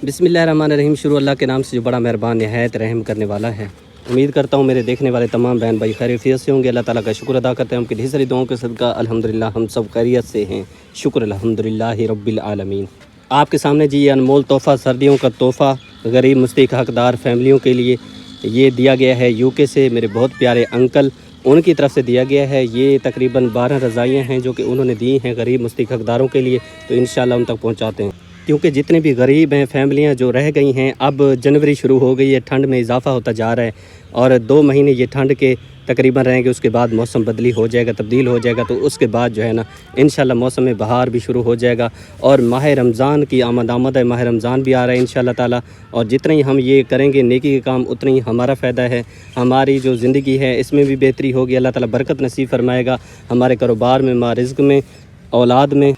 बिस्मिल्लाहिर्रहमानिर्रहीम। शुरू अल्लाह के नाम से जो बड़ा मेहरबान निहायत रहम करने वाला है। उम्मीद करता हूँ मेरे देखने वाले तमाम बहन भाई खैरियत से होंगे। अल्लाह ताला का शुक्र अदा करते हैं, उनकी ढेर सारी दुआओं के सदका अल्हम्दुलिल्लाह हम सब खैरियत से हैं। शुक्र अल्हम्दुलिल्लाह रब्बिल आलमीन। आपके सामने जी ये अनमोल तोहफ़ा, सर्दियों का तोहफ़ा गरीब मुस्तहिक हकदार फैमिलियों के लिए ये दिया गया है यूके से। मेरे बहुत प्यारे अंकल उनकी तरफ से दिया गया है। ये तकरीबन 12 रज़ाइयाँ हैं जो कि उन्होंने दी हैं गरीब मुस्तहिक हकदारों के लिए, तो इंशाल्लाह उन तक पहुँचाते हैं। क्योंकि जितने भी गरीब हैं फैमिलियां जो रह गई हैं, अब जनवरी शुरू हो गई है, ठंड में इजाफ़ा होता जा रहा है और 2 महीने ये ठंड के तकरीबन रहेंगे। उसके बाद मौसम तब्दील हो जाएगा, तो उसके बाद जो है ना इंशाल्लाह मौसम में बहार भी शुरू हो जाएगा और माह रमज़ान की आमद है। माह रमज़ान भी आ रहा है इंशाल्लाह ताला, और जितने ही हम ये करेंगे नेकी के काम उतना ही हमारा फ़ायदा है। हमारी जो ज़िंदगी है इसमें भी बेहतरी होगी, अल्लाह ताला बरकत नसीब फरमाएगा हमारे कारोबार में, माँ रिज़्क़ में, औलाद में,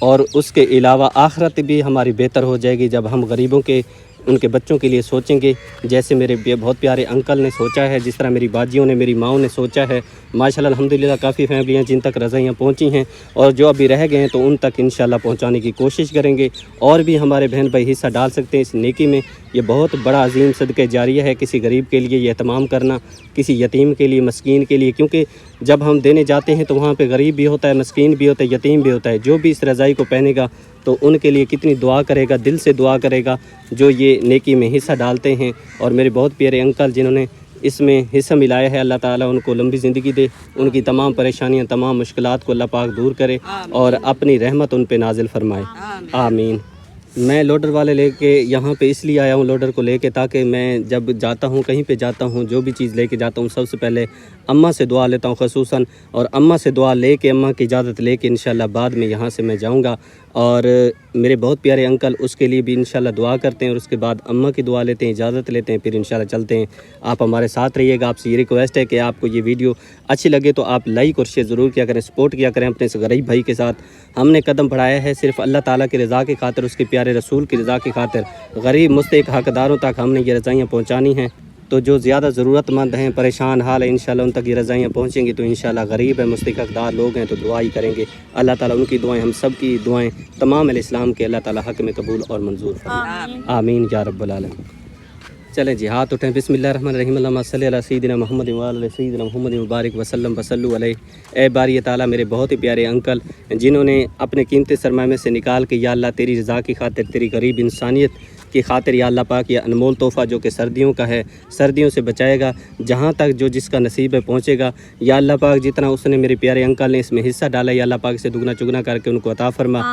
और उसके अलावा आखिरत भी हमारी बेहतर हो जाएगी जब हम गरीबों के उनके बच्चों के लिए सोचेंगे। जैसे मेरे बहुत प्यारे अंकल ने सोचा है, जिस तरह मेरी बाजियों ने, मेरी माओं ने सोचा है। माशाल्लाह अल्हम्दुलिल्लाह काफ़ी फैमिलियाँ जिन तक रज़ाइयाँ पहुँची हैं और जो अभी रह गए हैं तो उन तक इंशाल्लाह पहुँचाने की कोशिश करेंगे। और भी हमारे बहन भाई हिस्सा डाल सकते हैं इस नेकी में। ये बहुत बड़ा अजीम सदक़े जारिया है किसी गरीब के लिए ये एहतमाम करना, किसी यतीम के लिए, मस्कीन के लिए। क्योंकि जब हम देने जाते हैं तो वहाँ पे गरीब भी होता है, मस्कीन भी होता है, यतीम भी होता है। जो भी इस रज़ाई को पहनेगा तो उनके लिए कितनी दुआ करेगा, दिल से दुआ करेगा जो ये नेकी में हिस्सा डालते हैं। और मेरे बहुत प्यारे अंकल जिन्होंने इसमें हिस्सा मिलाया है, अल्लाह ताला उनको लंबी ज़िंदगी दे, उनकी तमाम परेशानियाँ, तमाम मुश्किलात को अल्लाह पाक दूर करे और अपनी रहमत उन पे नाजिल फरमाए, आमीन। मैं लोडर वाले लेके यहाँ पे इसलिए आया हूँ लोडर को लेके, ताकि मैं जब जाता हूँ, कहीं पे जाता हूँ, जो भी चीज़ लेके जाता हूँ सबसे पहले अम्मा से दुआ लेता हूँ ख़ुसूसन, और अम्मा से दुआ लेके, अम्मा की इजाज़त लेके इंशाल्लाह बाद में यहाँ से मैं जाऊँगा। और मेरे बहुत प्यारे अंकल उसके लिए भी इंशाल्लाह दुआ करते हैं और उसके बाद अम्मा की दुआ लेते हैं, इजाज़त लेते हैं, फिर इंशाल्लाह चलते हैं। आप हमारे साथ रहिएगा। आपसे ये रिक्वेस्ट है कि आपको ये वीडियो अच्छी लगे तो आप लाइक और शेयर ज़रूर किया करें, सपोर्ट किया करें अपने इस गरीब भाई के साथ। हमने कदम बढ़ाया है सिर्फ अल्लाह ताला की रज़ा की खातिर, उसके प्यारे रसूल की रज़ा की खातिर। गरीब मुस्तहिक हकदारों तक हमने ये रज़ाइयाँ पहुँचानी हैं, तो जो ज़्यादा ज़रूरतमंद हैं, परेशान हाल है, इंशाल्लाह उन तक ये रज़ाइयाँ पहुँचेंगी। तो इंशाल्लाह गरीब है, मुस्तहिक हकदार लोग हैं तो दुआ ही करेंगे। अल्लाह ताला उनकी दुआएं, हम सब की दुआएं, तमाम इस्लाम के अल्लाह ताला हक़ में कबूल और मंजूर फरमाए, आमीन या रब्बल आलमीन। चलें जी, हाथ उठें। बिस्मिल्लाहिर्रहमानिर्रहीम। अल्लाहुम्मा सल्ली अला सय्यिदिना मुहम्मद व अला सय्यिदिना मुहम्मद मुबारक वसल्लम वसल्लु अलैहि। ए बारी ताला मेरे बहुत ही प्यारे अंकल जिन्होंने अपने कीमती सरमाए में से निकाल के या अल्लाह तेरी रज़ा की खातिर, तेरी गरीब इंसानियत की खातिर या अल्लाह पाक ये अनमोल तोहफ़ा जो कि सर्दियों का है, सर्दियों से बचाएगा, जहाँ तक जो जिसका नसीब है पहुँचेगा। या अल्लाह पाक जितना उसने मेरे प्यारे अंकल ने इसमें हिस्सा डाला, या अल्लाह पाक से दुगना चुगना करके उनको अता फरमा।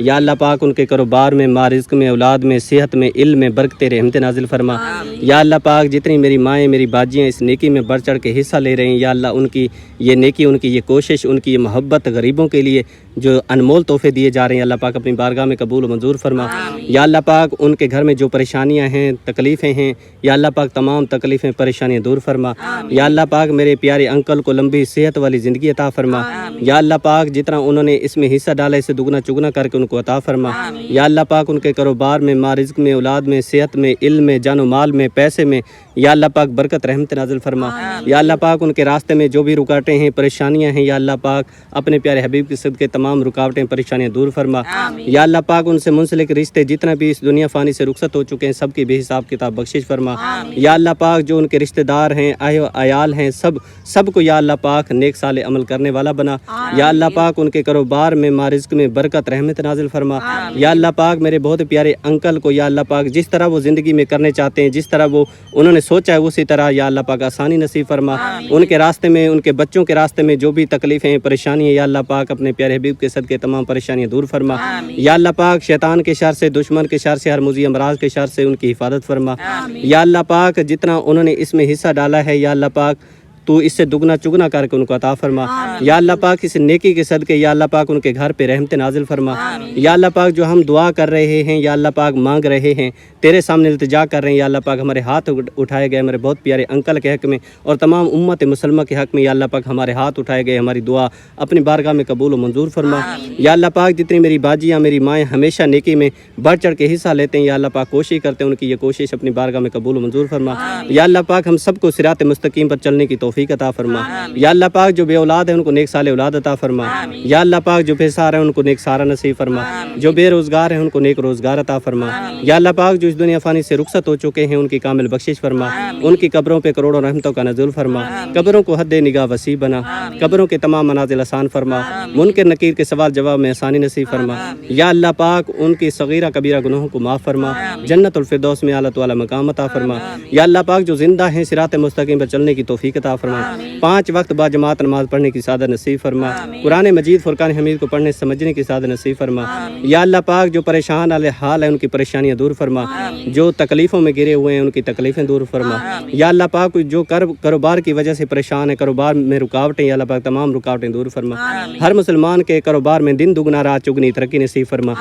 या अल्लाह पाक उनके कारोबार में, माँ रिज़्क़ में, औलाद में, सेहत में, इल्म में बरकत रहमत नाजिल फरमा। या अल्लाह पाक जितनी मेरी माएँ, मेरी बाजियाँ इस नेकी में बढ़ चढ़ के हिस्सा ले रही हैं, या अल्लाह उनकी ये नेकी, उनकी ये कोशिश, उनकी ये मोहब्बत गरीबों के लिए जो अनमोल तोहफ़े दिए जा रहे हैं, अल्लाह पाक अपनी बारगाह में कबूल मंजूर फरमा। या अल्लाह पाक उनके घर में जो परेशानियां हैं, तकलीफ़ें हैं, या अल्लाह पाक तमाम तकलीफ़ें, परेशानियां दूर फरमा। या अल्लाह पाक मेरे प्यारे अंकल को लंबी सेहत वाली ज़िंदगी अता फरमा। या अल्लाह पाक जितना उन्होंने इसमें हिस्सा डाला इसे दुगना चुगना करके उनको अता फरमा। या अल्लाह पाक उनके कारोबार में, माँ रिज़्क़ में, औलाद में, सेहत में, इल्म में, जानो माल में, पैसे में, या अल्लाह पाक बरकत रहमत नाजिल फरमा। या अल्लाह पाक उनके रास्ते में जो भी रुकावटें हैं, परेशानियां हैं, या अल्लाह पाक अपने प्यारे हबीब के सदक़े तमाम रुकावटें, परेशानियां दूर फरमा। या अल्लाह पाक उनसे मुंसलिक रिश्ते जितना भी इस दुनिया फ़ानी से रुखसत हो चुके हैं सबकी बेहिसाब किताब बख्शिश फरमा। या अल्लाह पाक जो उनके रिश्तेदार हैं, आयाल हैं, सबको या अल्लाह पाक नेक साले अमल करने वाला बना। या अल्लाह पाक उनके कारोबार में, माँ रिज़्क़ में बरकत रहमत नाजिल फरमा। या अल्लाह पाक मेरे बहुत प्यारे अंकल को या अल्लाह पाक जिस तरह वो ज़िंदगी में करने चाहते हैं, जिस तरह वो उन्होंने सोचा है उसी तरह या अल्लाह पाक आसानी नसीब फरमा। उनके रास्ते में, उनके बच्चों के रास्ते में जो भी तकलीफ़ें, परेशानियाँ, या अल्लाह पाक अपने प्यारे हबीब के सदक़े तमाम परेशानियाँ दूर फरमा। या अल्लाह पाक शैतान के शर से, दुश्मन के शर से, हर मुज़ी अमराज के शर से उनकी हिफाजत फरमा। या अल्लाह पाक जितना उन्होंने इसमें हिस्सा डाला है, या अल्लाह पाक तो इससे दुगना चुगना करके उनको अता फरमा। या अल्लाह पाक इस नेकी के सदके या अल्लाह पाक उनके घर पे रहमत नाजिल फरमा। या अल्लाह पाक जो हम दुआ कर रहे हैं, या अल्लाह पाक मांग रहे हैं, तेरे सामने इल्तिजा कर रहे हैं, या अल्लाह पाक हमारे हाथ उठाए गए मेरे बहुत प्यारे अंकल के हक़ में और तमाम उम्मत मुसलमा के हक़ में, या अल्लाह पाक हमारे हाथ उठाए गए हमारी दुआ अपनी बारगाह में कबूल व मंजूर फरमा। या अल्लाह पाक जितनी मेरी बाजियाँ, मेरी माएँ हमेशा नेकी में बढ़ चढ़ के हिस्सा लेते हैं, या अल्लाह पाक कोशिश करते हैं, उनकी ये कोशिश अपनी बारगाह में कबूल व मंजूर फरमा। या अल्लाह पाक हम सबको सिरात मुस्तकीम पर चलने की तौफीक तौफीक अता फरमा। या अल्लाह पाक जो बे औलाद है उनको नेक साले औलाद अता फरमा। या अल्लाह पाक जो बेसहारा है उनको नेक सहारा नसीब फरमा। जो बेरोजगार है उनको नेक रोजगार अता फरमा। या अल्लाह पाक जो इस दुनिया फानी से रुखसत हो चुके हैं उनकी कामिल बख्शिश फरमा। उनकी कब्रों पे करोड़ों रहमतों का नज़ुल फरमा। कब्रों को हद निगाह वसी बना। कब्रों के तमाम मनाजिल आसान फरमा। मुनकर नकीर के सवाल जवाब में आसानी नसीब फरमा। या अल्लाह पाक उनकी सगीरा कबीरा गुनाहों को माफ़ फरमा। जन्नतुल फिरदौस में आला वाला मकाम अता फरमा। या अल्लाह पाक जो जिंदा हैं सिरात मुस्तकीम पर चलने की तौफीक अता फरमा। 5 वक्त बाजमात नमाज पढ़ने की सादत नसीब फरमा। कुरान मजीद फुरकान हमीद को पढ़ने समझने की सादत नसीब फरमा। या अल्लाह पाक जो परेशान वाले हाल है उनकी परेशानियां दूर फरमा। जो तकलीफ़ों में गिरे हुए हैं उनकी तकलीफ़ें दूर फरमा। या अल्लाह पाक जो कारोबार की वजह से परेशान है, कारोबार में रुकावटें, या अल्लाह पाक तमाम रुकावटें दूर फरमा। हर मुसलमान के कारोबार में दिन दुगना रात चुगनी तरक्की नसीब फरमा।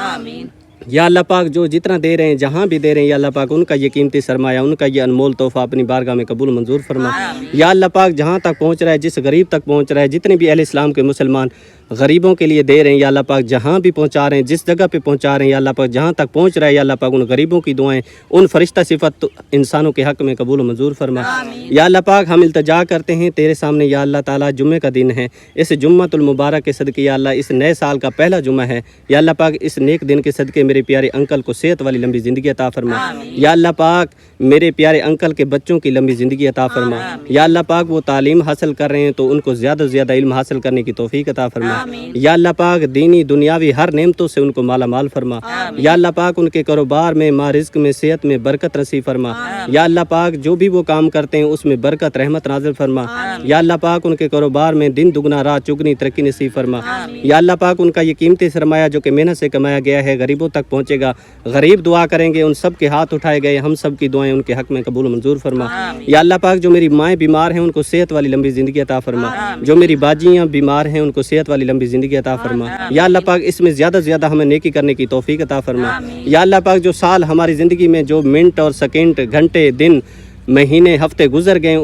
या अल्लाह पाक जो जितना दे रहे हैं जहाँ भी दे रहे हैं या अल्लाह पाक उनका ये कीमती सरमाया, उनका ये अनमोल तोहफा अपनी बारगाह में कबूल मंजूर फरमा। या अल्लाह पाक जहाँ तक पहुँच रहा है, जिस गरीब तक पहुँच रहा है, जितने भी अहले इस्लाम के मुसलमान गरीबों के लिए दे रहे हैं या अल्लाह पाक जहाँ भी पहुँचा रहे हैं, जिस जगह पे पहुँचा रहे हैं या अल्लाह पाक जहाँ तक पहुँच रहा है या अल्लाह पाक उन गरीबों की दुआएं, उन फरिश्ता सिफत इंसानों के हक़ में कबूल मंजूर फरमा। या अल्लाह पाक हम इल्तिजा करते हैं तेरे सामने या अल्लाह ताला, जुम्मे का दिन है, इस जुम्मतुल मुबारक के सदके या अल्लाह इस नए साल का पहला जुम्मा है, या अल्लाह पाक इस नेक दिन के सदके मेरे प्यारे अंकल को सेहत वाली लंबी ज़िंदगी अता फरमा। या अल्लाह पाक मेरे प्यारे अंकल के बच्चों की लंबी ज़िंदगी अता फरमा। या अल्लाह पाक वो तालीम हासिल कर रहे हैं तो उनको ज़्यादा से ज़्यादा इल्म हासिल करने की तौफीक अता फरमा। या अल्लाह पाक दीनी दुनियावी हर नेमतों से उनको माला माल फरमा। या अल्लाह पाक उनके कारोबार में, माँ रिज़्क़ में, सेहत में बरकत नसीब फरमा। या अल्लाह पाक जो भी वो काम करते हैं उसमें बरकत रहमत नाज़िल फरमा। या अल्लाह पाक उनके कारोबार में दिन दुगना रात चुगनी तरक्की नसीब फरमा। या अल्लाह पाक उनका ये कीमती सरमाया जो कि मेहनत से कमाया गया है गरीबों तक पहुँचेगा। गरीब दुआ करेंगे, उन सब के हाथ उठाए गए, हम सब की दुआएं उनके हक़ में कबूल मंजूर फरमा। या अल्लाह पाक जो मेरी माएँ बीमार हैं उनको सेहत वाली लंबी ज़िंदगी अता फरमा। जो मेरी बाजियाँ बीमार हैं उनको सेहत वाली लंबी ज़िंदगी अता फरमा। या अल्लाह पाक इसमें ज़्यादा से ज़्यादा हमें नेकी करने की तौफीक अता फरमा। या अल्लाह पाक जो साल हमारी ज़िंदगी में जो मिनट और सेकंड, घंटे, दिन, महीने, हफ्ते गुजर गए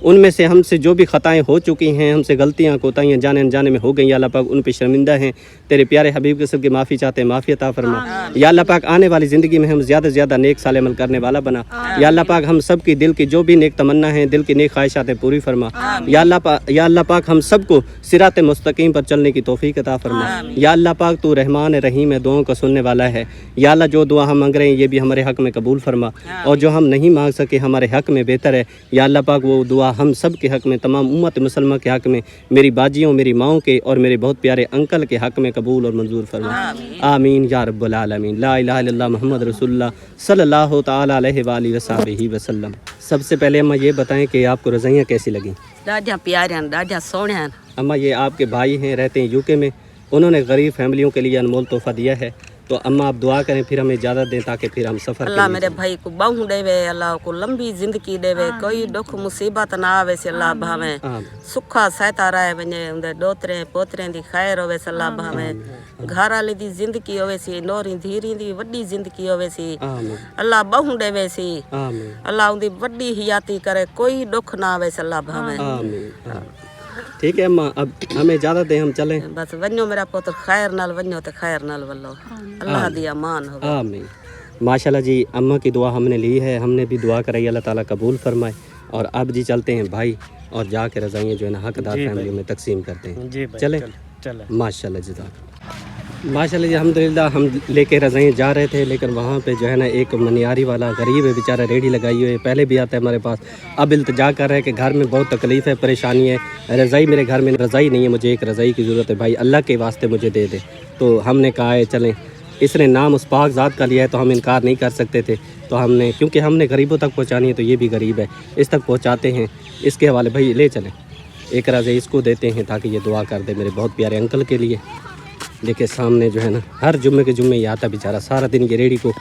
उनमें से हमसे जो भी ख़ताएँ हो चुकी हैं, हमसे गलतियाँ कोताहियाँ जाने अनजाने में हो गई, या अल्लाह पाक उन पे शर्मिंदा हैं। तेरे प्यारे हबीब के सबके माफ़ी चाहते हैं, माफ़ी अता फरमा। या अल्लाह पाक आने वाली ज़िंदगी में हम ज़्यादा से ज़्यादा नेक साल अमल करने वाला बना। या अल्लाह पाक हम सब की दिल की जो भी नेक तमन्ना है, दिल की नेक ख्वाहिशातें पूरी फरमा। या अल्लाह पाक हम सबको सिरात मुस्तकीम पर चलने की तौफीक अता फरमा। या अल्लाह पाक तू रहमान रहीम है, दुआओं का सुनने वाला है। या अल्लाह जो दुआ हम मांग रहे हैं ये भी हमारे हक़ में कबूल फरमा, और जो हम नहीं मांग सके हमारे हक़ में बेहतर है। या अल्लाह पाक वो दुआ हम सब के हक़ में, तमाम उम्मत मुसलमान के हक़ में, मेरी बाजियों, मेरी माओं के और मेरे बहुत प्यारे अंकल के हक़ में कबूल और मंजूर फरमा। आमीन या रब्बुल आलमीन। ला इलाहा इल्लल्लाह मुहम्मद रसूलुल्लाह सल्लल्लाहु तआला अलैहि वालैहि वसल्लम। सबसे पहले अम्मा ये बताएं कि आपको रज़ाइयाँ कैसी लगी? ॾाढा प्यारा, ॾाढा सोहणा। अम्मा ये आपके भाई हैं, रहते हैं यूके में, उन्होंने गरीब फैमिलियों के लिए अनमोल तोहफ़ा दिया है, तो अम्मा आप दुआ करें फिर हमें ज़्यादा दें ताकि फिर हम सफ़र अल्लाह मेरे भाई को बाहू देवे, अल्लाह को लंबी जिंदगी देवे, कोई दुख मुसीबत ना आवे से अल्लाह भावे, सुखा सहता रहे वने, उनके डोतरे पोतरे दी खैर होवे से अल्लाह भावे, घर वाली दी जिंदगी होवे सी, नोरी धीरी दी वड्डी जिंदगी होवे सी, अल्लाह बाहू देवे सी, अल्लाह उनकी वड्डी हियाती करे, कोई दुख ना आवे से अल्लाह भावे। ठीक है अम्मा, अब हमें ज़्यादा दें, हम चलें। बस वन्यो मेरा पुत्र खैर नाल वन्यो तो खैर नाल वल्लो, अल्लाह दी अमान हो। आमीन। माशाल्लाह जी, अम्मा की दुआ हमने ली है, हमने भी दुआ कराई, अल्लाह ताला कबूल फरमाए। और अब जी चलते हैं भाई, और जाके रज़ाइयाँ जो है ना हकदार फैमिली में तकसीम करते हैं। चले माशाल्लाह जज़ाक। माशाल्लाह जी, अल्हम्दुलिल्लाह हम लेके रज़ाइयाँ जा रहे थे, लेकिन वहाँ पे जो है ना एक मनियारी वाला गरीब है बेचारा, रेडी लगाई हुई है, पहले भी आता है हमारे पास, अब इल्तिजा कर रहा है कि घर में बहुत तकलीफ़ है, परेशानी है, रज़ाई मेरे घर में रज़ाई नहीं है, मुझे एक रज़ाई की ज़रूरत है भाई, अल्लाह के वास्ते मुझे दे दे। तो हमने कहा है चलें, इसने नाम उस पाक ज़ात का लिया है तो हम इनकार नहीं कर सकते थे, तो हमने, क्योंकि हमने गरीबों तक पहुँचानी है तो ये भी गरीब है, इस तक पहुँचाते हैं, इसके हवाले भाई ले चलें, एक रज़ाई इसको देते हैं ताकि ये दुआ कर दे मेरे बहुत प्यारे अंकल के लिए। देखिए सामने जो है ना हर जुम्मे के जुम्मे ये आता बेचारा, सारा दिन ये रेडी को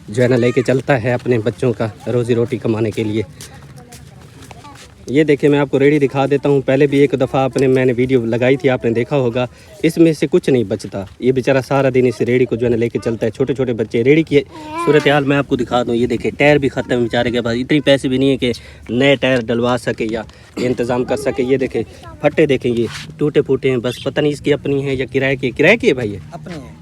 जो है ना लेके चलता है अपने बच्चों का रोज़ी रोटी कमाने के लिए। ये देखिए मैं आपको रेडी दिखा देता हूँ, पहले भी एक दफ़ा मैंने वीडियो लगाई थी, आपने देखा होगा, इसमें से कुछ नहीं बचता, ये बेचारा सारा दिन इस रेडी को जो है ना लेके चलता है। छोटे छोटे बच्चे, रेडी की सूरत हाल मैं आपको दिखा दूँ, ये देखिए टायर भी ख़त्म बेचारे के पास, इतनी पैसे भी नहीं है कि नए टायर डलवा सके या इंतज़ाम कर सके। ये देखें फट्टे देखें, ये टूटे फूटे हैं, बस पता नहीं इसकी अपनी है या किराए की है। किराए की है भाई, ये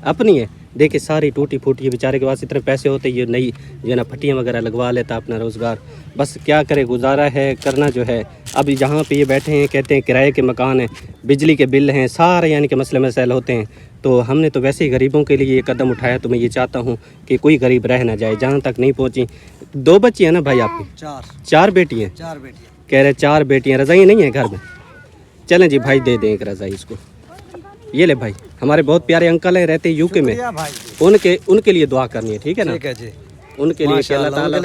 अपनी है। देखिए सारी टूटी फूटी है, बेचारे के पास इतने पैसे होते ये नई जो है ना फट्टियाँ वगैरह लगवा लेता अपना रोज़गार, बस क्या करे, गुजारा है करना जो है। अभी जहाँ पे ये बैठे हैं कहते हैं किराए के मकान हैं, बिजली के बिल हैं, सारे यानी कि मसले मसाइल होते हैं। तो हमने तो वैसे ही गरीबों के लिए ये कदम उठाया, तो मैं ये चाहता हूँ कि कोई गरीब रह ना जाए, जहाँ तक नहीं पहुँची। 2 बच्ची हैं ना भाई आपकी? 4 बेटी हैं? 4 बेटियां। कह रहे 4 बेटियाँ, रज़ाई नहीं है घर में? चलें जी भाई दे दें एक रज़ाई इसको, ये ले भाई। हमारे बहुत प्यारे अंकल हैं, रहते हैं यूके में, उनके लिए दुआ करनी है, ठीक है ना? ठीक है जी, उनके लिए कि अल्लाह ताला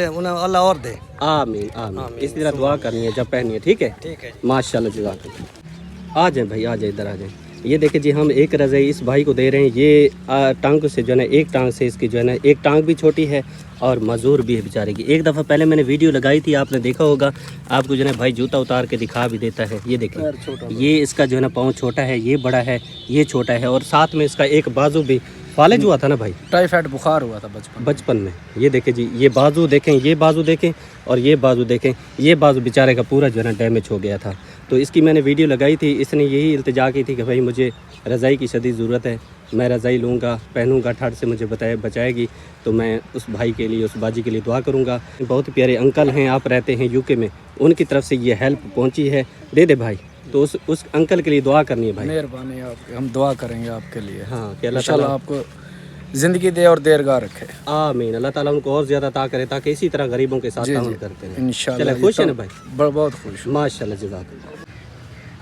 अल्लाह और दे। आमीन आमीन, इस तरह दुआ करनी है जब पहनी है, ठीक है? ठीक है माशाल्लाह जज़ाकल्लाह। आ जाए भाई, आ जाए, इधर आ जाए। ये देखिए जी, हम एक रज़ाई इस भाई को दे रहे हैं। ये टांग से जो है ना, एक टांग से इसकी जो है ना, एक टांग भी छोटी है और मजूर भी है बेचारे की। एक दफ़ा पहले मैंने वीडियो लगाई थी, आपने देखा होगा, आपको जो है ना भाई जूता उतार के दिखा भी देता है। ये देखिए, ये इसका जो है ना पाँव छोटा है, ये बड़ा है, ये छोटा है, और साथ में इसका एक बाजू भी फालिज हुआ था ना भाई, टाइफाइड बुखार हुआ था बचपन में। ये देखें जी, ये बाजू देखें, ये बाजू देखें और ये बाजू देखें, ये बाजू बेचारे का पूरा जो है ना डैमेज हो गया था। तो इसकी मैंने वीडियो लगाई थी, इसने यही इल्तिजा की थी कि भाई मुझे रज़ाई की शदीद ज़रूरत है, मैं रज़ाई लूँगा, पहनूँगा, ठंड से मुझे बचाएगी, तो मैं उस भाई के लिए, उस बाजी के लिए दुआ करूँगा। बहुत प्यारे अंकल हैं, आप रहते हैं यूके में, उनकी तरफ से ये हेल्प पहुँची है, दे दे भाई। तो उस अंकल के लिए दुआ करनी है भाई। मेहरबानी आपकी, हम दुआ करेंगे आपके लिए। हाँ, कि अल्लाह इंशाल्लाह आपको ज़िंदगी दे और देरगाह रखे। आमीन, अल्लाह ताला उनको और ज़्यादा अता करे, ताकि इसी तरह गरीबों के साथ ताउन करते हैं इंशाल्लाह। चले, खुश है ना भाई? बहुत खुश, माशाल्लाह जज़ाकल्लाह।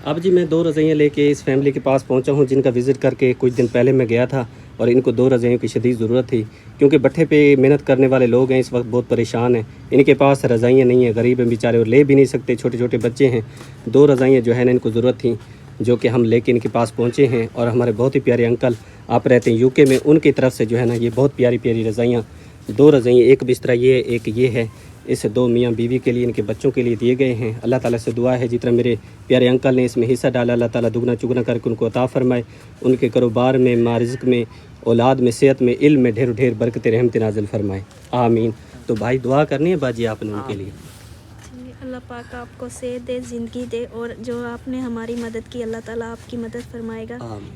अब जी मैं 2 रज़ाइयाँ लेके इस फैमिली के पास पहुंचा हूं, जिनका विज़िट करके कुछ दिन पहले मैं गया था, और इनको 2 रज़ाइयों की शदीद ज़रूरत थी, क्योंकि भट्ठे पे मेहनत करने वाले लोग हैं, इस वक्त बहुत परेशान हैं, इनके पास रज़ाइयाँ नहीं हैं, गरीब हैं बेचारे, और ले भी नहीं सकते, छोटे छोटे बच्चे हैं। 2 रज़ाइयाँ जो है ना इनको ज़रूरत थी, जो कि हम लेके इनके पास पहुँचे हैं। और हमारे बहुत ही प्यारे अंकल, आप रहते हैं यूके में, उनकी तरफ से जो है ना ये बहुत प्यारी प्यारी रज़ाइयाँ, 2 रज़ाइयाँ, एक बिस्तरा ये, एक ये है, इस 2 मियाँ बीवी के लिए, इनके बच्चों के लिए दिए गए हैं। अल्लाह ताला से दुआ है जितना मेरे प्यारे अंकल ने इसमें हिस्सा डाला, अल्लाह ताला दुगना चुगना करके उनको अता फरमाए, उनके कारोबार में, मारिज़्क़ में, औलाद में, सेहत में, इल्म में ढेर ढेर बरकत रहमत नाज़िल फरमाए, आमीन। तो भाई दुआ करनी है बाजी आपने उनके लिए। अल्लाह पाक आपको सेहत दे, ज़िंदगी दे, और जो आपने हमारी मदद की अल्लाह ताला आपकी मदद फरमाएगा आमीन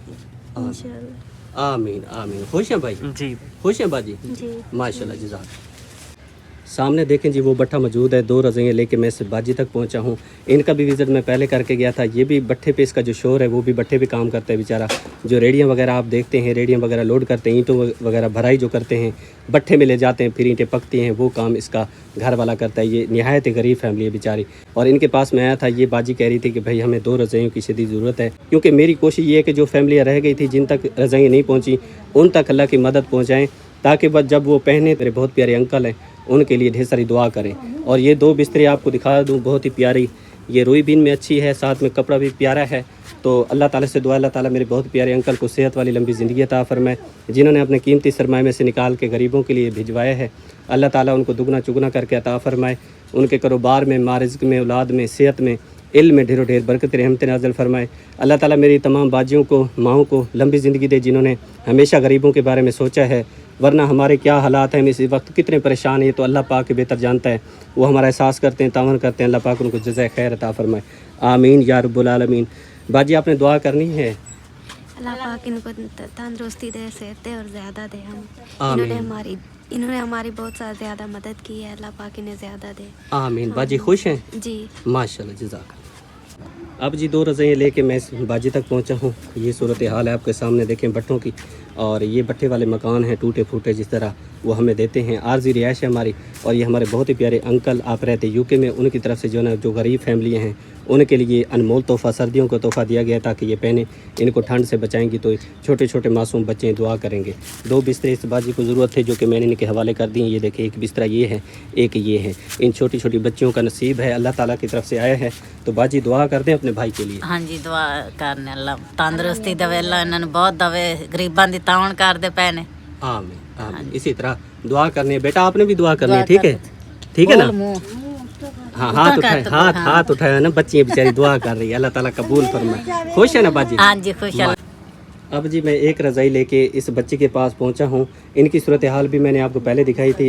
इंशाअल्लाह। आमीन आमीन। खुश हैं भाई? जी खुश हैं बाजी? जी माशाल्लाह जज़ाक। सामने देखें जी वो भट्ठा मौजूद है, 2 रज़ाइयाँ लेके मैं इस बाजी तक पहुंचा हूं। इनका भी विज़िट मैं पहले करके गया था। ये भी भट्ठे पे, इसका जो शोर है वो भी भट्ठे पे काम करता है बेचारा। जो रेडियाँ वगैरह आप देखते हैं, रेडियाँ वगैरह लोड करते हैं, ईंटों वगैरह भराई जो करते हैं, भट्ठे में ले जाते हैं, फिर ईंटें पकती हैं, वो काम इसका घर वाला करता है। ये निहायत गरीब फैमिली है बेचारी। और इनके पास मैं आया था, ये बाजी कह रही थी कि भाई हमें 2 रज़ाइयों की शदीद ज़रूरत है, क्योंकि मेरी कोशिश ये है कि जो फैमिलियाँ रह गई थी, जिन तक रज़ाइयाँ नहीं पहुँची, उन तक अल्लाह की मदद पहुँचाएँ, ताकि बस जब वो पहने, मेरे बहुत प्यारे अंकल हैं, उनके लिए ढेर सारी दुआ करें। और ये 2 बिस्तरे आपको दिखा दूँ, बहुत ही प्यारी, ये रुई बीन में अच्छी है, साथ में कपड़ा भी प्यारा है। तो अल्लाह ताला से दुआ, अल्लाह ताला मेरे बहुत प्यारे अंकल को सेहत वाली लंबी ज़िंदगी अता फरमाए, जिन्होंने अपने कीमती सरमाए में से निकाल के गरीबों के लिए भिजवाया है। अल्लाह ताला उनको दुगना चुगना करके अता फरमाए, उनके कारोबार में, मारिज़्क़ में, औलाद में, सेहत में, इल्म में ढेरों ढेर बरकत रहमत नाज़िल फरमाए। अल्लाह ताला मेरी तमाम बाजियों को, माओं को लंबी ज़िंदगी दे, जिन्होंने हमेशा गरीबों के बारे में सोचा है, वरना हमारे क्या हालात हैं, हम इस वक्त कितने परेशान हैं, तो अल्लाह पाक के बेहतर जानता है। वो हमारा एहसास करते हैं, तावन करते हैं, अल्लाह पाक उनको जज़ाए खैर अता फरमाए, आमीन या रब्बुल आलमीन। बाजी आपने दुआ करनी है, अल्लाह पाक इनको तंदुरुस्ती दे, सेहत दे और ज़्यादा दे। आमीन इन्होंने हमारी बहुत ज़्यादा मदद की है, अल्लाह पाक इन्हें ज़्यादा दे, आमीन। बाजी खुश हैं? जी माशाल्लाह जज़ाक। अब जी 2 रज़ाइयाँ लेके मैं इस बाजी तक पहुंचा हूँ। ये सूरत हाल है आपके सामने, देखें भट्टों की। और ये भट्टे वाले मकान हैं टूटे फूटे, जिस तरह वो हमें देते हैं, आर्जी रिहाइश है हमारी। और ये हमारे बहुत ही प्यारे अंकल, आप रहते यूके में, उनकी तरफ से जो ना, जो गरीब फैमिलियाँ हैं, उनके लिए अनमोल तोहफ़ा, सर्दियों का तोहफ़ा दिया गया, ताकि ये पहने, इनको ठंड से बचाएंगी। तो छोटे छोटे मासूम बच्चे दुआ करेंगे। 2 बिस्तरे इस बाजी को ज़रूरत है, जो कि मैंने इनके हवाले कर दिए। ये देखें, एक बिस्तरा ये है, एक ये है। इन छोटी छोटी बच्चियों का नसीब है, अल्लाह ताला की तरफ से आया है। तो बाजी दुआ कर दें अपने भाई के लिए। हाँ जी, दुआ करने अल्लाह तंदुरुस्ती दवे, अल्लाह इन्होंने बहुत दवे, गरीबां दी तावन करदे पए ने। आमीन आमीन। इसी तरह दुआ करनी है। बेटा आपने भी दुआ करनी है, ठीक है? ठीक है ना? हाँ, हाथ उठाए, हाथ उठाया ना, बच्चियाँ बेचारी दुआ कर रही है, अल्लाह ताला कबूल फरमाए। खुश है ना बाजी? हाँ जी खुश। अब जी मैं एक रज़ाई लेके इस बच्ची के पास पहुंचा हूं। इनकी सूरत हाल भी मैंने आपको पहले दिखाई थी।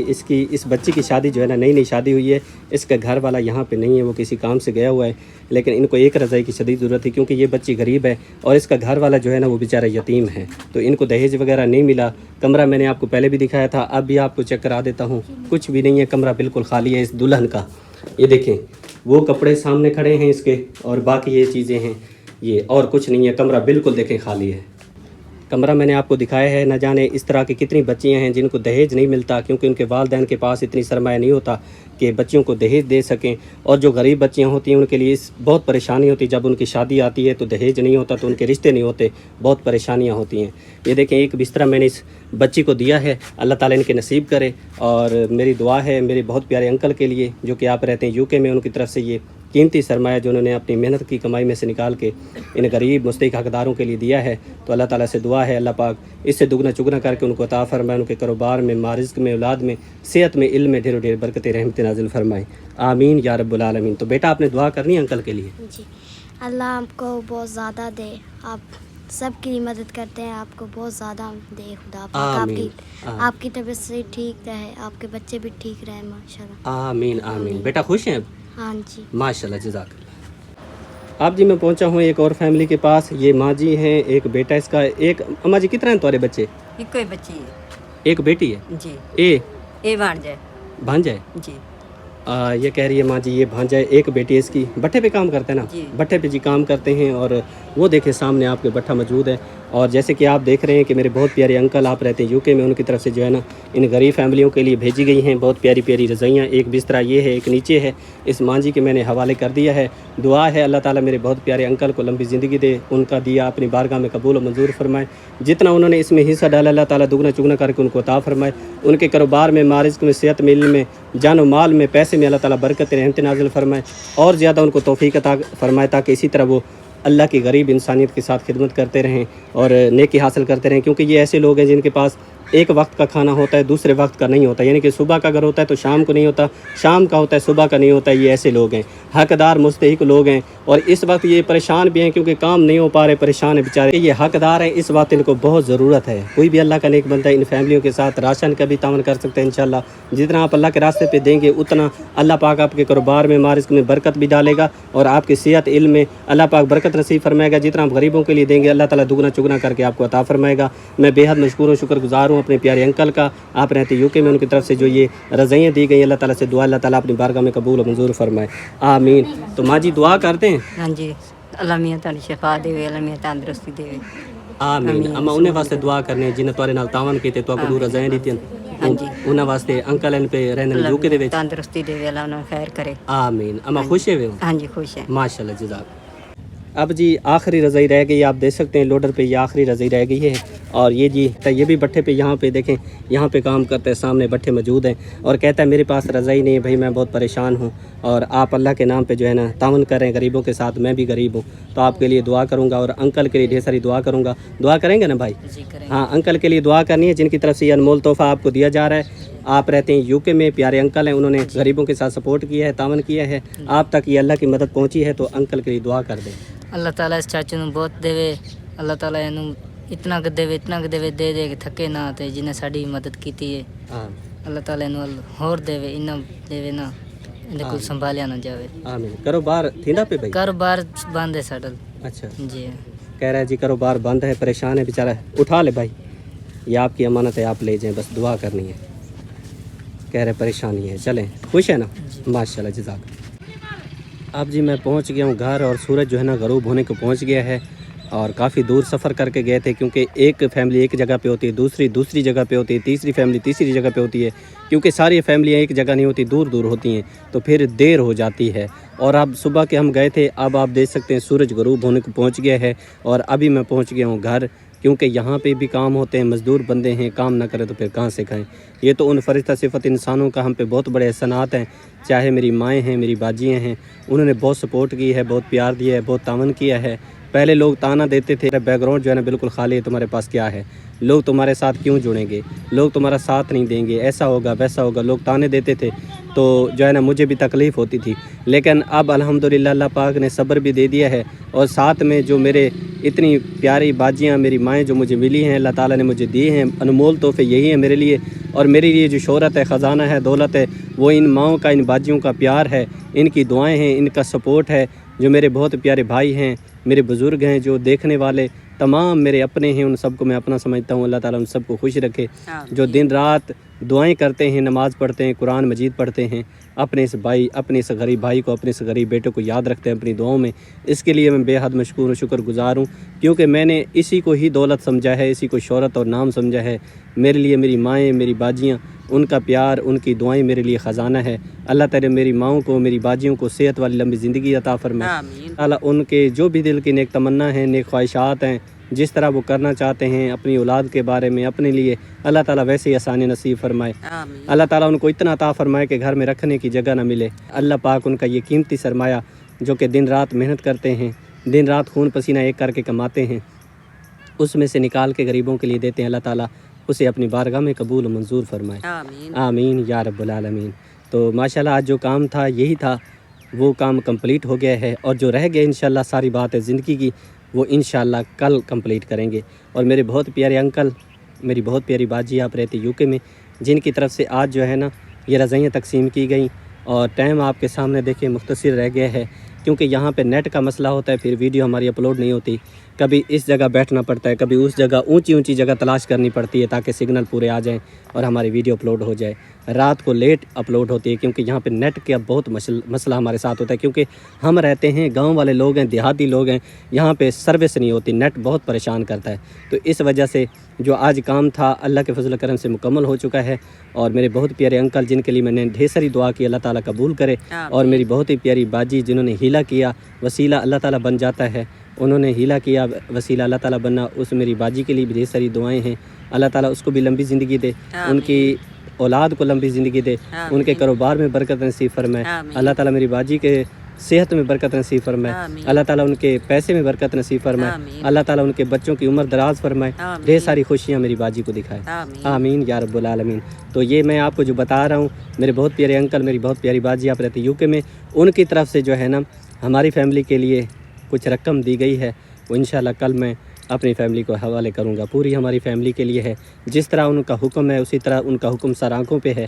इस बच्ची की शादी जो है ना नई नई शादी हुई है। इसका घर वाला यहाँ पे नहीं है, वो किसी काम से गया हुआ है, लेकिन इनको एक रज़ाई की शदीद ज़रूरत थी क्योंकि ये बच्ची गरीब है और इसका घर वाला जो है ना वो बेचारा यतीम है, तो इनको दहेज वगैरह नहीं मिला। कमरा मैंने आपको पहले भी दिखाया था, अब भी आपको चेक करा देता हूँ। कुछ भी नहीं है, कमरा बिल्कुल खाली है इस दुल्हन का। ये देखें, वो कपड़े सामने खड़े हैं इसके और बाकी ये चीज़ें हैं ये, और कुछ नहीं है। कमरा बिल्कुल देखें खाली है। कमरा मैंने आपको दिखाया है। न जाने इस तरह की कितनी बच्चियां हैं जिनको दहेज नहीं मिलता क्योंकि उनके वालिदैन के पास इतनी सरमाया नहीं होता कि बच्चियों को दहेज दे सकें। और जो गरीब बच्चियां होती हैं उनके लिए बहुत परेशानी होती है। जब उनकी शादी आती है तो दहेज नहीं होता, तो उनके रिश्ते नहीं होते, बहुत परेशानियां होती हैं। ये देखें, एक बिस्तरा मैंने इस बच्ची को दिया है, अल्लाह ताला इनके नसीब करे। और मेरी दुआ है मेरे बहुत प्यारे अंकल के लिए जो कि आप रहते हैं यूके में, उनकी तरफ से ये कीमती सरमाया जो उन्होंने अपनी मेहनत की कमाई में से निकाल के इन गरीब मुस्तहिक हकदारों के लिए दिया है, तो अल्लाह ताला से दुआ है अल्लाह पाक इससे दुगना चुगना करके उनको अता फरमाए, उनके कारोबार में, मारिज़्क़ में, औलाद में, सेहत में, इल्म में ढेरों ढेर बरकत रहमत नाज़िल फरमाए। आमीन या रब्बुल आलमीन। तो बेटा आपने दुआ करनी है अंकल के लिए? जी, अल्लाह आपको बहुत ज़्यादा दे, आप सबकी मदद करते हैं, आपको बहुत ज़्यादा दे खुदा पाक। आपकी तबीयत से ठीक रहे, आपके बच्चे भी ठीक रहे माशाल्लाह। आमीन आमीन। बेटा खुश हैं? हाँ जी माशाल्लाह, जज़ाकल्लाह। अब जी मैं पहुंचा हूँ एक और फैमिली के पास। ये माँ जी हैं, एक बेटा इसका। एक अम्मा जी कितना है तुम्हारे बच्चे? एक ही बच्ची है एक बेटी है जी। ए भांजा है जी। ये कह रही है माँ जी ये भांजा है, एक बेटी है इसकी। भट्टे पे काम करते हैं ना? जी। भट्टे पे जी काम करते हैं। और वो देखे सामने आपके भट्टा मौजूद है। और जैसे कि आप देख रहे हैं कि मेरे बहुत प्यारे अंकल आप रहते हैं यूके में, उनकी तरफ से जो है ना इन गरीब फैमिलियों के लिए भेजी गई हैं बहुत प्यारी प्यारी रज़ाइयाँ। एक बिस्तरा ये है, एक नीचे है। इस माँ जी के मैंने हवाले कर दिया है। दुआ है अल्लाह ताला मेरे बहुत प्यारे अंकल को लंबी ज़िंदगी दे, उनका दिया अपनी बारगाह में कबूल और मंजूर फरमाए। जितना उन्होंने इसमें हिस्सा डाला अल्लाह ताला दुगना चुगना करके उनको अता फरमाए। उनके कारोबार में, मारिज़्क़ में, सेहत में, इल्म में, जान व माल में, पैसे में अल्लाह ताला बरकत रहमत नाज़िल फरमाए और ज़्यादा उनको तौफ़ीक़ अता फरमाए ताकि इसी तरह वो अल्लाह की गरीब इंसानियत के साथ खिदमत करते रहें और नेकी हासिल करते रहें। क्योंकि ये ऐसे लोग हैं जिनके पास एक वक्त का खाना होता है, दूसरे वक्त का नहीं होता। यानी कि सुबह का अगर होता है तो शाम को नहीं होता, शाम का होता है सुबह का नहीं होता। ये ऐसे लोग हैं, हकदार मुस्तहिक लोग हैं। और इस वक्त ये परेशान भी हैं क्योंकि काम नहीं हो पा रहे, परेशान है बेचारे। ये हकदार हैं, इस वक्त इनको बहुत ज़रूरत है। कोई भी अल्लाह का नेक बंदा इन फैमिलियों के साथ राशन का भी तावन कर सकते हैं इंशाल्लाह। जितना आप अल्लाह के रास्ते पे देंगे उतना अल्लाह पाक आपके कारोबार में, मारिज़्क़ में बरकत भी डालेगा और आपकी सेहत, इल्म में अल्लाह पाक बरकत नसीब फरमाएगा। जितना आप गरीबों के लिए देंगे अल्लाह ताला दुगना चुगना करके आपको अता फरमाएगा। मैं बेहद मशकूर और शुक्रगुजार हूँ अपने प्यारे अंकल का। आप रहते यूके में, उनकी तरफ से जो ये रज़ाइयाँ दी गई अल्लाह ताला से दुआ अल्लाह ताला अपनी बारगाह में कबूल और मंजूर फरमाए। आमीन। तो माँ जी दुआ करते हैं। हाँ जी, अल्लाह मियाँ तुहानू शिफा देवे, अल्लाह मियाँ तंदुरुस्ती देवे। आमीन। अम्मा उन्हें वास्ते दुआ करने जिन्हें तुहारे नाल तावन कीते तो आपको रज़ाइयाँ दीतियां। हाँ जी, उन्हें वास्ते अंकल इन पे रहने यूके दे विच तंदुरुस्ती देवे, अल्लाह उन्हें खैर करे। आमीन। अम्मा खुश है वे? हाँ जी, खुश है माशाल्लाह, जज़ाक। अब जी आखिरी रज़ाई रह गई, आप देख सकते हैं लोडर पे ये आखिरी रज़ाई रह गई है। और ये जी ये भी भट्टे पे, यहाँ पे देखें, यहाँ पे काम करते हैं, सामने भट्टे मौजूद हैं। और कहता है मेरे पास रज़ाई नहीं है भाई, मैं बहुत परेशान हूँ और आप अल्लाह के नाम पे जो है ना तावन करें गरीबों के साथ। मैं भी गरीब हूँ तो आपके लिए दुआ करूँगा और अंकल के लिए ढेर सारी दुआ करूँगा। दुआ करेंगे ना भाई? हाँ, अंकल के लिए दुआ करनी है जिनकी तरफ से ये अनमोल तोहफ़ा आपको दिया जा रहा है। आप रहते हैं यूके में, प्यारे अंकल हैं, उन्होंने गरीबों के साथ सपोर्ट किया है, तावन किया है। आप तक ये अल्लाह की मदद पहुँची है तो अंकल के लिए दुआ कर दें। अल्लाह ताला इस चाचू ਨੂੰ ਬਹੁਤ ਦੇਵੇ, अल्लाह ताला ਇਹਨੂੰ इतना क देवे, इतना क देवे, दे दे के थके ना ते जिन्हें साड़ी मदद की है। अल्लाह ताला ਇਹਨੂੰ ਹੋਰ देवे, इन्ना देवे ना ਇਹਦੇ ਕੋਲ संभालिया ना जावे। आमीन। कारोबार थींदा पे भाई? कारोबार बंद है साडा। अच्छा जी, कह रहा है जी कारोबार बंद है, परेशान है बेचारा। उठा ले भाई, ये आपकी अमानत है, आप ले जाएं, बस दुआ करनी है। कह रहे परेशानी है, चलें। खुश है ना? माशाल्लाह, जज़ाक। अब जी मैं पहुंच गया हूं घर और सूरज जो है ना गरूब होने को पहुंच गया है। और काफ़ी दूर सफ़र करके गए थे क्योंकि एक फैमिली एक जगह पे होती है, दूसरी जगह पे होती है, तीसरी फैमिली तीसरी जगह पे होती है। क्योंकि सारी फैमिलियाँ एक जगह नहीं होती, दूर दूर होती हैं, तो फिर देर हो जाती है। और अब सुबह के हम गए थे, अब आप देख सकते हैं सूरज गरूब होने को पहुँच गया है। और अभी मैं पहुँच गया हूँ घर क्योंकि यहाँ पे भी काम होते हैं, मज़दूर बंदे हैं, काम ना करें तो फिर कहाँ से खाएं। ये तो उन फरिश्ता सिफत इंसानों का हम पे बहुत बड़े एहसानात हैं। चाहे मेरी माएँ हैं, मेरी बाजियाँ हैं, उन्होंने बहुत सपोर्ट की है, बहुत प्यार दिया है, बहुत तावन किया है। पहले लोग ताना देते थे बैकग्राउंड जो है ना बिल्कुल खाली है, तुम्हारे पास क्या है। लोग तुम्हारे साथ क्यों जुड़ेंगे, लोग तुम्हारा साथ नहीं देंगे, ऐसा होगा वैसा होगा, लोग ताने देते थे तो जो है ना मुझे भी तकलीफ़ होती थी। लेकिन अब अल्हम्दुलिल्लाह अल्लाह पाक ने सब्र भी दे दिया है, और साथ में जो मेरे इतनी प्यारी बाजियाँ मेरी माएँ जो मुझे मिली हैं, अल्लाह ताला ने मुझे दी हैं, अनमोल तोहफे यही है मेरे लिए। और मेरे लिए जो शोहरत है, ख़जाना है, दौलत है, वो इन माँओं का, इन बाजियों का प्यार है, इनकी दुआएं हैं, इनका सपोर्ट है। जो मेरे बहुत प्यारे भाई हैं, मेरे बुज़ुर्ग हैं, जो देखने वाले तमाम मेरे अपने हैं, उन सबको मैं अपना समझता हूँ। अल्लाह ताला उन सबको खुश रखे। जो दिन रात दुआएं करते हैं, नमाज़ पढ़ते हैं, कुरान मजीद पढ़ते हैं, अपने इस गरीब भाई को, अपने इस गरीब बेटे को याद रखते हैं अपनी दुआओं में, इसके लिए मैं बेहद मशकूर और शुक्रगुज़ार हूँ, क्योंकि मैंने इसी को ही दौलत समझा है, इसी को शोहरत और नाम समझा है। मेरे लिए मेरी माएँ, मेरी बाजियाँ, उनका प्यार, उनकी दुआएं मेरे लिए ख़जाना है। अल्लाह ताला मेरी माँओं को, मेरी बाजियों को सेहत वाली लंबी ज़िंदगी अता फरमाए। अल्लाह उनके जो भी दिल की नेक तमन्ना है, नेक ख्वाहिशात हैं, जिस तरह वो करना चाहते हैं अपनी औलाद के बारे में, अपने लिए, अल्लाह ताला वैसे ही आसानी नसीब फरमाए। अल्लाह ताला उनको इतना अता फरमाए कि घर में रखने की जगह ना मिले। अल्लाह पाक उनका ये कीमती सरमाया जो कि दिन रात मेहनत करते हैं, दिन रात खून पसीना एक करके कमाते हैं, उसमें से निकाल के गरीबों के लिए देते हैं, अल्लाह ताला उसे अपनी बारगाह में कबूल और मंजूर फरमाए। आमीन या रब्बुल आलमीन। तो माशाल्लाह आज जो काम था यही था, वो काम कंप्लीट हो गया है, और जो रह गया इंशाल्लाह सारी बात है ज़िंदगी की, वो इंशाल्लाह कल कंप्लीट करेंगे। और मेरे बहुत प्यारे अंकल, मेरी बहुत प्यारी बाजी आप रहते यूके में, जिनकी तरफ से आज जो है ना ये रज़ाइयाँ तकसीम की गई, और टाइम आपके सामने देखिए मुख्तसर रह गया है, क्योंकि यहाँ पे नेट का मसला होता है, फिर वीडियो हमारी अपलोड नहीं होती। कभी इस जगह बैठना पड़ता है, कभी उस जगह, ऊंची ऊंची जगह तलाश करनी पड़ती है ताकि सिग्नल पूरे आ जाएं और हमारी वीडियो अपलोड हो जाए। रात को लेट अपलोड होती है, क्योंकि यहाँ पे नेट का बहुत मसला हमारे साथ होता है, क्योंकि हम रहते हैं, गांव वाले लोग हैं, देहाती लोग हैं, यहाँ पे सर्विस नहीं होती, नेट बहुत परेशान करता है। तो इस वजह से जो आज काम था अल्लाह के फजल करम से मुकम्मल हो चुका है। और मेरे बहुत प्यारे अंकल, जिनके लिए मैंने ढेर सारी दुआ की, अल्लाह ताला कबूल करे। और मेरी बहुत ही प्यारी बाजी, जिन्होंने हीला किया, वसीला अल्लाह ताला बन जाता है, उन्होंने हीला किया, वसीला अल्लाह ताला बनना, उस मेरी बाजी के लिए भी ढेर सारी दुआएं हैं। अल्लाह ताला उसको भी लंबी ज़िंदगी दे, उनकी औलाद को लंबी ज़िंदगी दे, उनके कारोबार में बरकत नसीब फरमाए। अल्लाह ताला मेरी बाजी के सेहत में बरकत नसीब फरमाए। अल्लाह ताला उनके पैसे में बरकत नसीब फरमाए। अल्लाह ताला उनके बच्चों की उम्र दराज फरमाए, ढेर सारी खुशियाँ मेरी बाजी को दिखाए। आमीन या रब्बुल आलमीन। तो ये मैं आपको जो बता रहा हूँ, मेरे बहुत प्यारे अंकल, मेरी बहुत प्यारी बाजी आप रहते यूके में, उनकी तरफ से जो है ना हमारी फैमिली के लिए कुछ रकम दी गई है, वो इंशाल्लाह कल मैं अपनी फ़ैमिली को हवाले करूँगा। पूरी हमारी फ़ैमिली के लिए है, जिस तरह उनका हुक्म है उसी तरह उनका हुक्म सर आँखों पे है।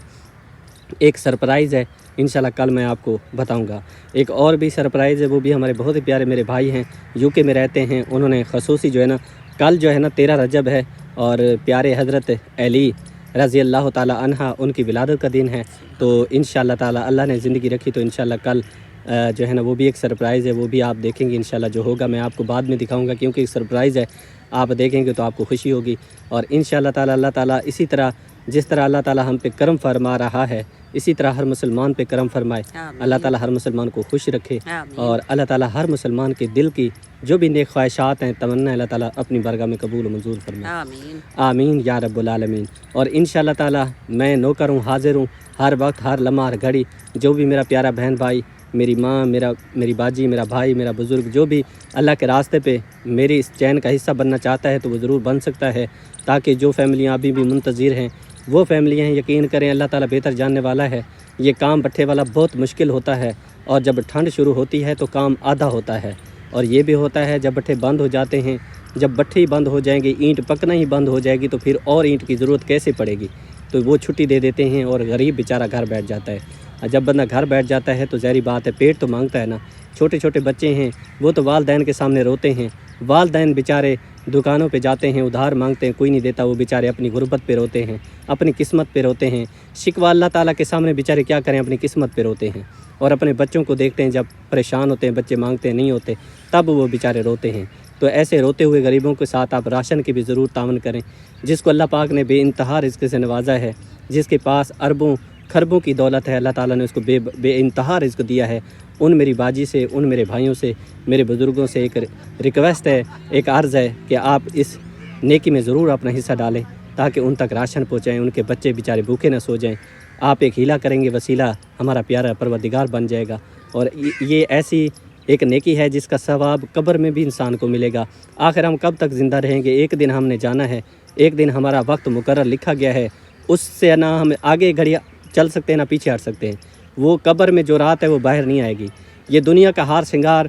एक सरप्राइज़ है, इंशाल्लाह कल मैं आपको बताऊंगा। एक और भी सरप्राइज़ है, वो भी हमारे बहुत ही प्यारे मेरे भाई हैं, यूके में रहते हैं, उन्होंने खसूसी जो है ना, कल जो है ना 13 रजब है, और प्यारे हज़रत अली रज़ी अल्लाह ताला अन्हा उनकी विलादत का दिन है। तो इंशाल्लाह ताला अल्लाह ने ज़िंदगी रखी तो इंशाल्लाह कल जो है ना वो भी एक सरप्राइज़ है, वो भी आप देखेंगे इंशाल्लाह। जो होगा मैं आपको बाद में दिखाऊंगा, क्योंकि एक सरप्राइज़ है, आप देखेंगे तो आपको खुशी होगी। और इंशाल्लाह ताला अल्लाह ताला इसी तरह, जिस तरह अल्लाह ताला हम पे करम फरमा रहा है, इसी तरह हर मुसलमान पे करम फरमाए। अल्लाह ताला हर मुसलमान को खुश रखे, और अल्लाह ताला हर मुसलमान के दिल की जो भी नेक ख्वाहिशात हैं, तमन्ना, अल्लाह ताला अपनी बारगाह में कबूल मंजूर फरमाए। आमीन या रब्बुल आलमीन। और इंशाल्लाह ताला मैं नौकर हूँ, हाजिर हूँ, हर वक्त, हर लम्हा, हर घड़ी, जो भी मेरा प्यारा बहन भाई, मेरी माँ, मेरी बाजी, मेरा भाई, मेरा बुज़ुर्ग, जो भी अल्लाह के रास्ते पे मेरी इस चैन का हिस्सा बनना चाहता है तो वो ज़रूर बन सकता है, ताकि जो फैमिलियाँ अभी भी मुंतज़िर हैं वो फैमिलियाँ हैं, यकीन करें अल्लाह ताला बेहतर जानने वाला है। ये काम भट्ठे वाला बहुत मुश्किल होता है, और जब ठंड शुरू होती है तो काम आधा होता है, और ये भी होता है जब भट्ठे बंद हो जाते हैं, जब भट्ठे ही बंद हो जाएंगे, ईंट पकना ही बंद हो जाएगी, तो फिर और ईंट की ज़रूरत कैसे पड़ेगी। तो वो छुट्टी दे देते हैं और गरीब बेचारा घर बैठ जाता है। जब बंदा घर बैठ जाता है तो ज़ाहिर बात है पेट तो मांगता है ना। छोटे छोटे बच्चे हैं, वो तो वालदैन के सामने रोते हैं, वालदैन बेचारे दुकानों पे जाते हैं, उधार मांगते हैं, कोई नहीं देता, वो बेचारे अपनी गुर्बत पे रोते हैं, अपनी किस्मत पे रोते हैं। शिकवा अल्लाह ताला के सामने बेचारे क्या करें, अपनी किस्मत पे रोते हैं। और अपने बच्चों को देखते हैं जब परेशान होते हैं, बच्चे मांगते हैं, नहीं होते, तब वो बेचारे रोते हैं। तो ऐसे रोते हुए गरीबों के साथ आप राशन की भी ज़रूर तावन करें। जिसको अल्लाह पाक ने बेइंतहा रिज़्क़ से नवाजा है, जिसके पास अरबों खरबों की दौलत है, अल्लाह ताला ने उसको बेइंतहा रिज़्क़ दिया है, उन मेरी बाजी से, उन मेरे भाइयों से, मेरे बुज़ुर्गों से एक रिक्वेस्ट है, एक अर्ज़ है कि आप इस नेकी में ज़रूर अपना हिस्सा डालें, ताकि उन तक राशन पहुँचाएँ, उनके बच्चे बेचारे भूखे न सो जाएँ। आप एक हीला करेंगे, वसीला हमारा प्यारा परवरदिगार बन जाएगा। और ये ऐसी एक नेकी है जिसका सवाब कब्र में भी इंसान को मिलेगा। आखिर हम कब तक ज़िंदा रहेंगे, एक दिन हमने जाना है, ایک دن ہمارا وقت مقرر لکھا گیا ہے، اس سے نہ ہم آگے گھڑی چل سکتے ہیں نہ پیچھے ہٹ سکتے ہیں. وہ قبر میں جو رات ہے وہ باہر نہیں آئے گی. یہ دنیا کا ہار سنگار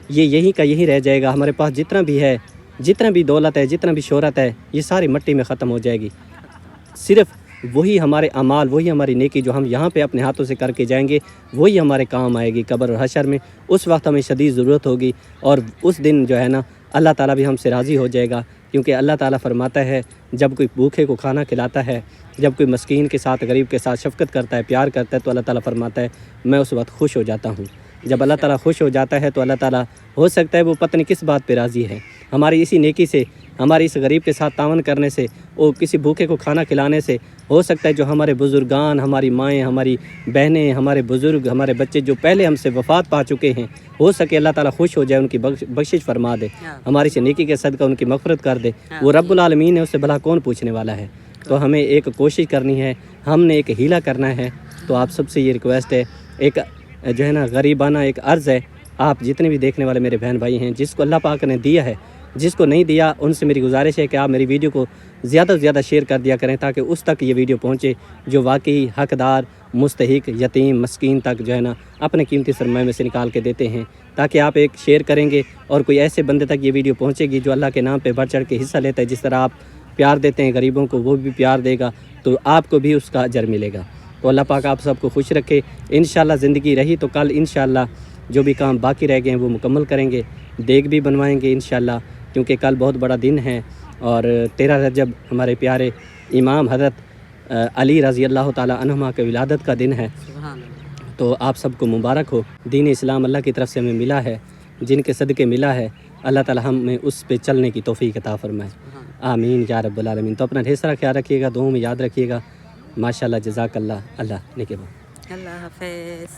یہ یہیں کا یہیں رہ جائے گا. ہمارے پاس جتنا بھی ہے، جتنا بھی دولت ہے، جتنا بھی شہرت ہے، یہ ساری مٹی میں ختم ہو جائے گی. صرف وہی ہمارے اعمال، وہی ہماری نیکی جو ہم یہاں پہ اپنے ہاتھوں سے کر کے جائیں گے، وہی ہمارے کام آئے گی قبر اور حشر میں. اس وقت ہمیں شدید ضرورت ہوگی، اور اس دن جو ہے نا اللہ تعالیٰ بھی ہم سے راضی ہو جائے گا. کیونکہ اللہ تعالیٰ فرماتا ہے جب کوئی بھوکے کو کھانا کھلاتا ہے، جب کوئی مسکین کے ساتھ، غریب کے ساتھ شفقت کرتا ہے، پیار کرتا ہے، تو اللہ تعالیٰ فرماتا ہے میں اس وقت خوش ہو جاتا ہوں. جب اللہ تعالیٰ خوش ہو جاتا ہے تو اللہ تعالیٰ ہو سکتا ہے وہ پتہ نہیں کس بات پہ راضی ہے. ہماری اسی نیکی سے، ہماری اس غریب کے ساتھ تعاون کرنے سے، اور کسی بھوکے کو کھانا کھلانے سے ہو سکتا ہے جو ہمارے بزرگان، ہماری مائیں، ہماری بہنیں، ہمارے بزرگ، ہمارے بچے جو پہلے ہم سے وفات پا چکے ہیں، ہو سکے اللہ تعالیٰ خوش ہو جائے، ان کی بخشش فرما دے، ہماری سے نیکی کے صدقہ ان کی مغفرت کر دے. وہ رب العالمین ہے، اس سے بھلا کون پوچھنے والا ہے. تو ہمیں ایک کوشش کرنی ہے، ہم نے ایک ہیلہ کرنا ہے. تو آپ سب سے یہ ریکویسٹ ہے، ایک جو ہے نا غریبانہ ایک عرض ہے، آپ جتنے بھی دیکھنے والے میرے بہن بھائی ہیں، جس کو اللہ پاک نے دیا ہے، جس کو نہیں دیا، ان سے میری گزارش ہے کہ آپ میری ویڈیو کو زیادہ سے زیادہ شیئر کر دیا کریں، تاکہ اس تک یہ ویڈیو پہنچے جو واقعی حقدار، مستحق، یتیم، مسکین تک جو ہے نا اپنے قیمتی سرمایہ میں سے نکال کے دیتے ہیں. تاکہ آپ ایک شیئر کریں گے اور کوئی ایسے بندے تک یہ ویڈیو پہنچے گی جو اللہ کے نام پہ بڑھ چڑھ کے حصہ لیتا ہے. جس طرح آپ پیار دیتے ہیں غریبوں کو، وہ بھی پیار دے گا تو آپ کو بھی اس کا اجر ملے گا. تو اللہ پاک آپ سب کو خوش رکھے. انشاءاللہ زندگی رہی تو کل انشاءاللہ جو بھی کام باقی رہ گئے ہیں وہ مکمل کریں گے، دیگ بھی بنوائیں گے انشاءاللہ، کیونکہ کل بہت بڑا دن ہے. اور 13 رجب ہمارے پیارے امام حضرت علی رضی اللہ تعالیٰ عنہما کے ولادت کا دن ہے. تو آپ سب کو مبارک ہو. دین اسلام اللہ کی طرف سے ہمیں ملا ہے، جن کے صدقے ملا ہے، اللہ تعالیٰ ہمیں اس پہ چلنے کی توفیق عطا فرمائے. آمین یا رب العالمین. تو اپنا ڈھیر سارا خیال رکھیے گا، دعاؤں میں یاد رکھیے گا. ماشاءاللہ، جزاک اللہ. اللہ نگہبان. اللہ حافظ.